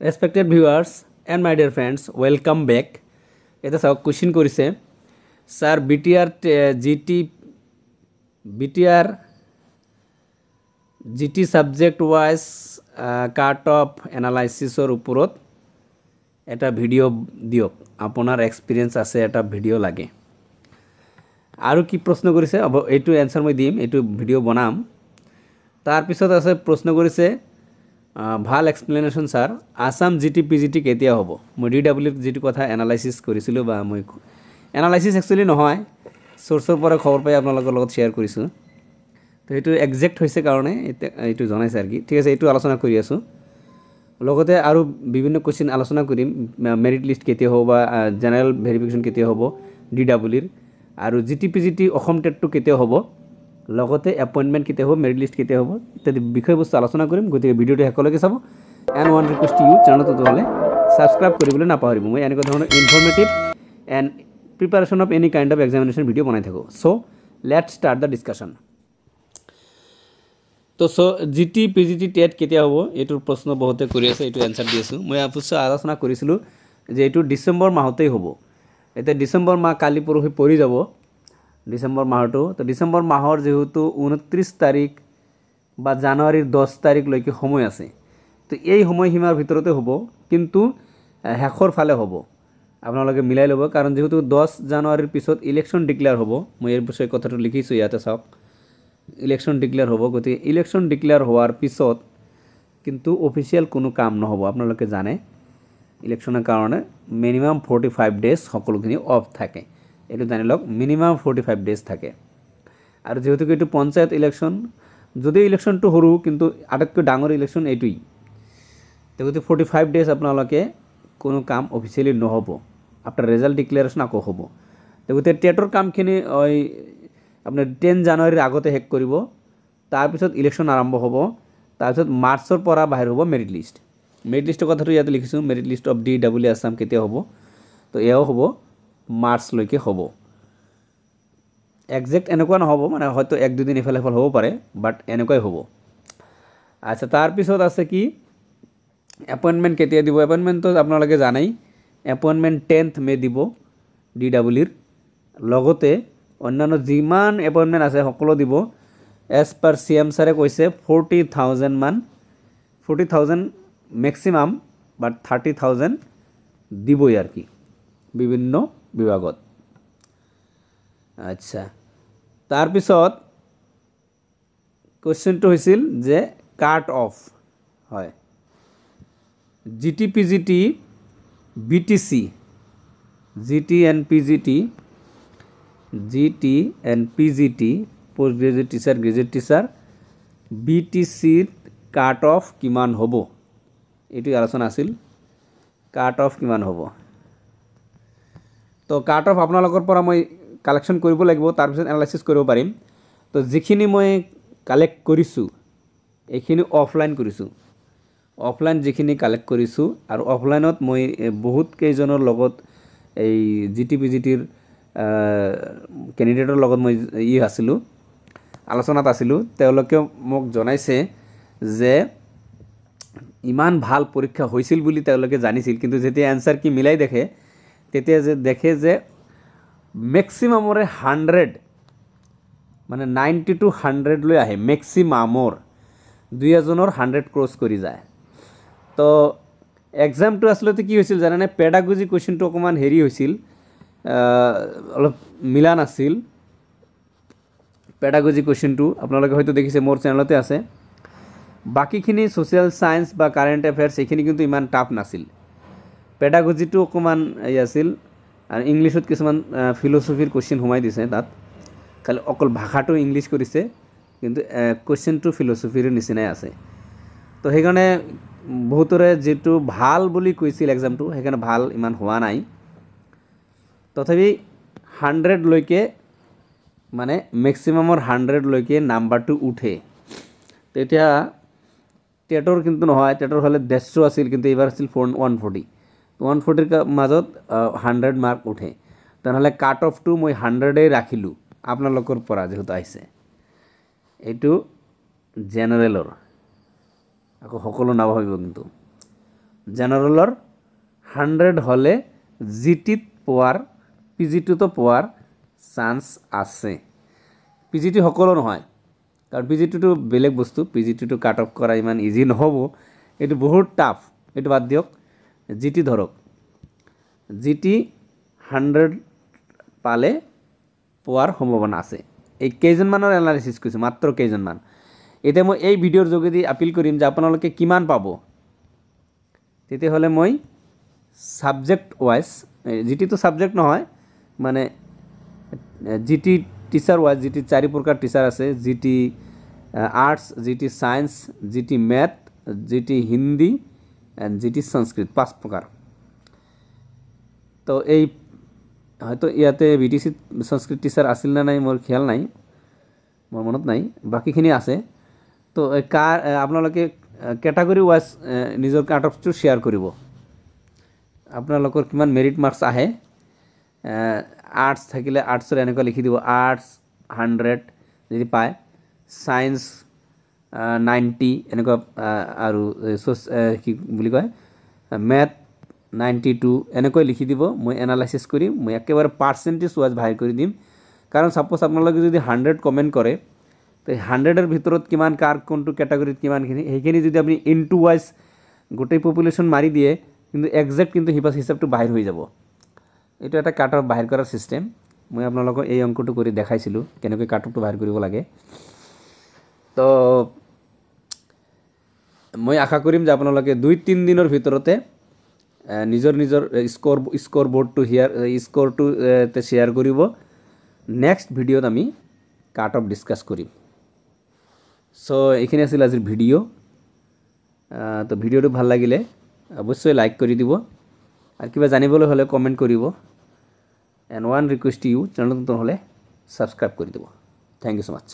Respected viewers and my dear friends, welcome back. এটা চাওক question কৰিছে sir GT subject wise cut off এনালাইসিসৰ ওপৰত এটা ভিডিও দিয়ক আপোনাৰ এক্সপেৰিয়েন্স আছে এটা ভিডিও লাগে আৰু কি প্ৰশ্ন কৰিছে এইটো এনসাৰ মই দিম এইটো ভিডিও বনাম তাৰ পিছত আছে প্ৰশ্ন কৰিছে ভাল explanation sir Assam GT PGT কেতিয়া হ'ব মই ডিডব্লিউ জিটি কথা এনালাইসিস কৰিছিলো বা মই এনালাইসিস একচুয়ালি নহয় সোৰ্সৰ পৰা খবৰ পাই আপোনালোকৰ লগত শেয়াৰ কৰিছো তো এইটো এক্সাক্ট হৈছে কাৰণে এইটো জনাইছে আৰ কি ঠিক আছে এইটো আলোচনা কৰি আছো লগতে আৰু বিভিন্ন কোশ্চেন আলোচনা কৰিম মেৰিট লিষ্ট কেতিয়া হ'ব বা জেনাৰেল ভেৰিফিকেশন কেতিয়া হ'ব ডিডব্লিউৰ আৰু জিটি পিজিটি অসম টেটটো কেতিয়া হ'ব লগতে এপয়েন্টমেন্ট কেতিয়া হ'ব মেৰিট লিষ্ট কেতিয়া হ'ব ইত্যাদি বিষয়বস্তু আলোচনা কৰিম গতিকে ভিডিওটো শেষলৈকে চাব and one request to you চেনেলটো হ'লে সাবস্ক্ৰাইব কৰিবলৈ নাপাহৰিব মই এনেকুৱা ধৰণৰ informative and preparation of any kind of examination video বনাই থাকো so let's start the discussion তো জিটি পিজিটি টেট কেতিয়া হ'ব এইটোৰ প্ৰশ্ন বহুতে কৰি আছে এইটো এনসাৰ দি আছো মই আপুছ আলোচনা কৰিছিলো যে এইটো ডিসেম্বৰ মাহতেই হ'ব এটা ডিসেম্বৰ মাহ কালি পৰহি পৰি যাব ডিসেম্বৰ মাহটো তো ডিসেম্বৰ মাহৰ যেহেতু 29 তাৰিখ বা জানুৱাৰীৰ 10 তাৰিখ লৈকে সময় আছে তো এই সময়সীমাৰ ভিতৰতে হ'ব কিন্তু হেখৰ ফালে হ'ব আপোনালোকে মিলাই ল'ব কাৰণ যেহেতু 10 জানুৱাৰীৰ পিছত ইলেকশন ডিক্লেয়াৰ হ'ব মই এই বিষয়ে কথাটো লিখিছো ইয়াতে চাওক ইলেকশন ডিক্লেয়াৰ হ'ব গতি ইলেকশন ডিক্লেয়াৰ হোৱাৰ পিছত কিন্তু অফিচিয়াল কোনো কাম নহব আপোনালোকে জানে ইলেকশনৰ কাৰণে মিনিমাম 45 ডেজ সকলোখিনি অফ থাকে এটো জানি লওক মিনিমাম 45 ডেজ থাকে আৰু যেহেতু এটো পঞ্চায়ত ইলেকশন যদি ইলেকশনটো হৰু কিন্তু আটাইতকৈ ডাঙৰ ইলেকশন এটোই তেগতে 45 ডেজ আপোনালোকে কোনো কাম অফিচিয়ালি নহব আফটার রেজাল্ট ডিক্লারেশন আকো হ'ব তেগতে টেটৰ কামখিনি ওই আপোনাৰ 10 জানুৱাৰীৰ আগতে হেক কৰিব তাৰ পিছত ইলেকশন আৰম্ভ হ'ব তাৰ পিছত মাৰ্চৰ পৰা বাহিৰ হ'ব মেৰিট লিষ্টৰ কথাটো ইয়াতে লিখিছো merit list of DW Assam কেতিয়া হ'ব তো এও হ'ব মার্চ লৈকে হ'ব এক্সাক্ট এনেকুৱা নহব মানে হয়তো এক দুই দিন ইফালে হ'ব পাৰে বাট এনেকুৱাই হ'ব আচ্ছা তাৰ পিছত আছে কি এপয়েন্টমেন্ট কেতিয়া দিব এপয়েন্টমেন্ট তো আপোনালোকে জানাই এপয়েন্টমেন্ট 10th মে দিব ডিডব্লিউৰ লগতে অন্যান্য যিমান এপয়েন্টমেন্ট আছে সকলো দিব এজ পাৰ সিএম সাৰে কৈছে 40000 মান 40000 ম্যাক্সিমাম বাট 30000 দিবই আৰ কি বিভিন্ন বিভাগত আচ্ছা তাৰ পিছত কোশ্চেনটো হৈছিল যে কাট অফ হয় GT PGT BTC GT and PGT post graduate teacher graduate teacher বিটিসিৰ কাট অফ কিমান হ'ব এটো আলোচনা আছিল কাট অফ কিমান হ'ব তো কাট অফ আপোনালোকৰ পৰা মই কালেকশন কৰিব লাগিব তাৰ পিছত এনালাইসিস কৰিব পাৰিম তো যিখিনি মই কালেক্ট কৰিছো এইখিনি অফলাইন কৰিছো অফলাইন যিখিনি কালেক্ট কৰিছো আৰু অফলাইনত মই বহুত কেইজনৰ লগত এই জিটি পিজিটিৰ ক্যান্ডিডেটৰ লগত মই আছিলো আলোচনাত আছিলো তেওঁলোকে মোক জনাইছে যে ইমান ভাল পৰীক্ষা হৈছিল বুলি তেওঁলোকে জানিছিল কিন্তু যেতিয়া আনসাৰ কি মিলাই দেখে তেতিয়া যে দেখে যে ম্যাক্সিমামৰে 100 মানে 90 to 100 লৈ আহে ম্যাক্সিমামৰ দুই এজনৰ 100 ক্ৰস কৰি যায় তো এক্সামটো আসলতে কি হৈছিল জানেনে পেডাগজি কোশ্চেনটো অকমান হেৰি হৈছিল অলপ মিলা নাছিল পেডাগজি কোশ্চেনটো আপোনালোকে হয়তো দেখিছে মোৰ চেনেলতে আছে বাকিখিনি সোশ্যাল সায়েন্স বা কাৰেন্ট অ্যাফেয়াৰ্স এখিনি কিন্তু ইমান টাফ নাছিল পেডাগজিটো অকমান এই আছিল আৰু ইংলিশত কিছুমান ফিলসফিৰ কোশ্চেন হুমাই দিছে তাত খালি অকল ভাষাটো ইংলিশ কৰিছে কিন্তু কোশ্চেনটো ফিলসফিৰ নিচিনাই আছে তো হেকাৰণে বহুতৰে যেটো ভাল বুলি কৈছিল এক্সামটো হেকাৰণে ভাল ইমান হোৱা নাই তথাপি 100 লৈকে মানে ম্যাক্সিমামৰ 100 লৈকে নাম্বাৰটো উঠে তেতিয়া টেটৰ কিন্তু নহয় টেটৰ হলে 150 আছিল কিন্তু এবাৰ আছিল 140 140 ৰ মাজত 100 মাৰ্ক উঠে তাহলে কাট অফ টু মই 100 এ ৰাখিলো আপোনালোকৰ পৰা যেহেতু আহিছে এইটো জেনাৰেলৰ আকৌ সকলো নাভাবিব কিন্তু জেনাৰেলৰ 100 হ'লে জিটিত পোৱাৰ পিজিটিতো পোৱাৰ চান্স আছে। পিজিটি সকলো নহয়, কাৰণ পিজিটিটো বেলেগ বস্তু, পিজিটিটো কাট অফ কৰা ইমান ইজি নহ'ব, এইটো বহুত টাফ। এইটো বাদ দিয়ক, জিটি ধৰক, জিটি 100 পালে পোৱাৰ সম্ভাৱনা আছে। এই কেইজনমানৰ এনালাইচিছ কৰিছোঁ, মাত্ৰ কেইজনমান। এতিয়া মই এই ভিডিঅ'ৰ যোগেদি আপিল কৰিম যে আপোনালোকে কিমান পাব। তেতিয়াহ'লে মই ছাবজেক্ট ৱাইজ, জিটিটো ছাবজেক্ট নহয়, মানে জিটি টিচাৰ ৱাইজ, জিটি 4 প্ৰকাৰ টিচাৰ আছে, GT arts, GT science, GT math, GT Hindi and GT Sanskrit, 5 প্ৰকাৰ। তো এই হয়তো ইয়াতে BTC সংস্কৃত টিচাৰ আছিল নে নাই মোৰ খেয়াল নাই, মোৰ মনত নাই, বাকীখিনি আছে। তো আপোনালোকে কেটাগৰী ৱাইজ নিজৰ কাট অফটো শ্বেয়াৰ কৰিব। আপোনালোকৰ কিমান মেৰিট মাৰ্কছ আহে, আৰ্টছ থাকিলে আৰ্টছৰ এনেকুৱা লিখি দিব, আৰ্টছ 100 যদি পায়, ছায়েন্স 90 এনেকুৱা, আৰু কি বুলি কয় মেথ 92 এনেকৈ লিখি দিব। মই এনালাইচিছ কৰিম, মই একেবাৰে পাৰ্চেণ্টেজ ৱাইজ ভাগ কৰি দিম। কাৰণ ছাপ'জ আপোনালোকে যদি 100 কমেণ্ট কৰে, তো 100ৰ ভিতৰত কিমান কাৰ কোনটো কেটাগৰীত কিমানখিনি, সেইখিনি যদি আপুনি ইনটু ৱাইজ গোটেই পপুলেশ্যন মাৰি দিয়ে, কিন্তু একজেক্ট কিন্তু হিচাপটো বাহিৰ হৈ যাব। এইটো এটা কাট অফ বাহিৰ কৰাৰ ছিষ্টেম। মই আপোনালোকক এই অংকটো কৰি দেখাইছিলোঁ কেনেকৈ কাট অফটো বাহিৰ কৰিব লাগে। তো মই আশা কৰিম যে আপোনালোকে 2-3 দিনৰ ভিতৰতে নিজৰ স্ক'ৰ বৰ্ডটো স্ক'ৰটো শ্বেয়াৰ কৰিব। নেক্সট ভিডিঅ'ত আমি কাট অফ ডিছকাছ কৰিম। চ' এইখিনি আছিল আজিৰ ভিডিঅ'। তো ভিডিঅ'টো ভাল লাগিলে অৱশ্যই লাইক কৰি দিব, আৰু কিবা জানিবলৈ হ'লে কমেণ্ট কৰিব। এণ্ড ওৱান ৰিকুৱেষ্ট ইউ, চেনেলটো নতুন হ'লে ছাবস্ক্ৰাইব কৰি দিব। Thank you so' much.